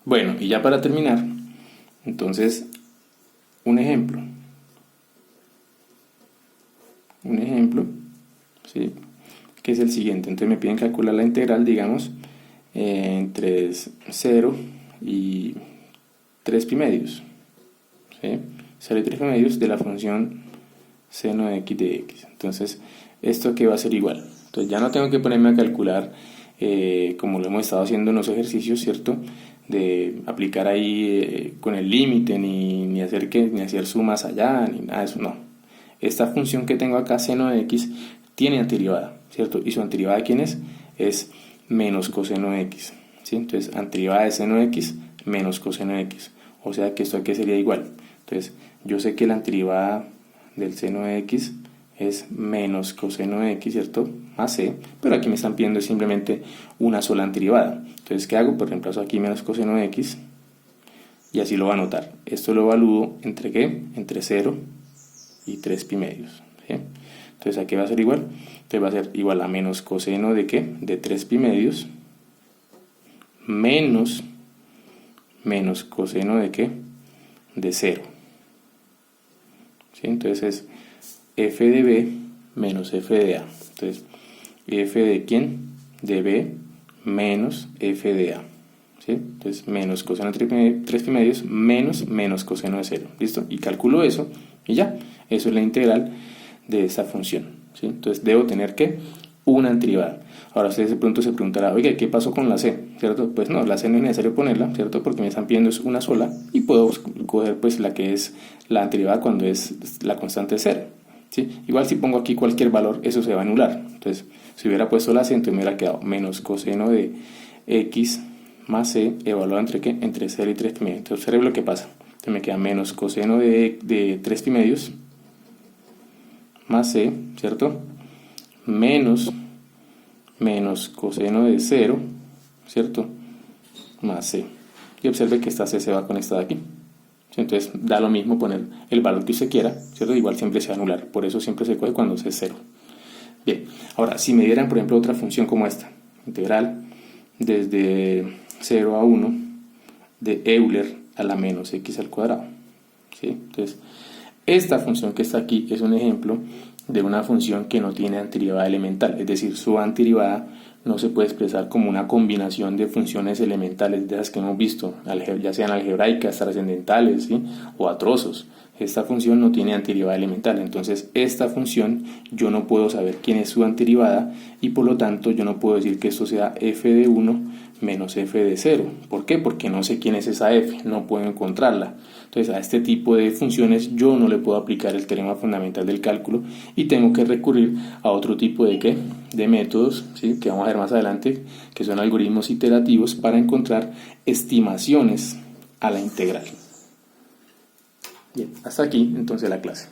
Bueno, y ya para terminar, entonces, un ejemplo, ¿sí? Que es el siguiente. Entonces me piden calcular la integral, digamos, entre 0 y 3 pi medios, ¿sí? 0 y 3 pi medios de la función seno de x de x. Entonces, ¿esto qué va a ser igual? Entonces ya no tengo que ponerme a calcular como lo hemos estado haciendo en los ejercicios, ¿cierto? De aplicar ahí con el límite, ni hacer sumas allá, ni nada de eso, no. Esta función que tengo acá, seno de x, tiene antiderivada, ¿cierto? ¿Y su antiderivada quién es? Es menos coseno de x, ¿sí? Entonces, antiderivada de seno de x menos coseno de x. O sea que esto aquí sería igual. Entonces, yo sé que la antiderivada del seno de x es menos coseno de x, ¿cierto? Más c, pero aquí me están pidiendo simplemente una sola antiderivada. Entonces, ¿qué hago? Pues reemplazo aquí menos coseno de x y así lo va a anotar. Esto lo evalúo entre ¿qué? Entre 0 y 3 pi medios, ¿sí? Entonces, aquí va a ser igual. Entonces, va a ser igual a menos coseno de ¿qué? De 3 pi medios menos coseno de ¿qué? De 0. ¿Sí? Entonces, es f de b menos f de a. Entonces, f de ¿quién? De b menos f de a. ¿Sí? Entonces, menos coseno de 3 pi medios menos coseno de 0. ¿Listo? Y calculo eso y ya. Eso es la integral de esta función. ¿Sí? Entonces, debo tener ¿qué? Una antiderivada. Ahora ustedes de pronto se preguntarán, oiga, ¿qué pasó con la c? ¿Cierto? Pues no, la c no es necesario ponerla, ¿cierto? Porque me están pidiendo es una sola y puedo coger pues la que es la antiderivada cuando es la constante 0. ¿Sí? Igual si pongo aquí cualquier valor, eso se va a anular. Entonces, si hubiera puesto la c, entonces me hubiera quedado menos coseno de x más c evaluado entre ¿qué? Entre 0 y 3 pi medios. Entonces, observe lo que pasa. Entonces me queda menos coseno de 3 pi medios más c, ¿cierto? Menos coseno de 0, ¿cierto? Más c. Y observe que esta c se va con esta de aquí. Entonces da lo mismo poner el valor que usted quiera, ¿cierto? Igual siempre se va a anular, por eso siempre se coge cuando c es 0. Bien, ahora si me dieran por ejemplo otra función como esta, integral desde 0 a 1 de Euler a la menos x al cuadrado, ¿sí? Entonces esta función que está aquí es un ejemplo de una función que no tiene antiderivada elemental, es decir, su antiderivada no se puede expresar como una combinación de funciones elementales de esas que hemos visto, ya sean algebraicas, trascendentales, ¿sí? O a trozos. Esta función no tiene antiderivada elemental, entonces esta función yo no puedo saber quién es su antiderivada y por lo tanto yo no puedo decir que esto sea f de 1 menos f de 0. ¿Por qué? Porque no sé quién es esa f, no puedo encontrarla. Entonces a este tipo de funciones yo no le puedo aplicar el teorema fundamental del cálculo y tengo que recurrir a otro tipo de ¿qué? De métodos, ¿sí? Que vamos a ver más adelante, que son algoritmos iterativos para encontrar estimaciones a la integral. Bien, hasta aquí entonces la clase.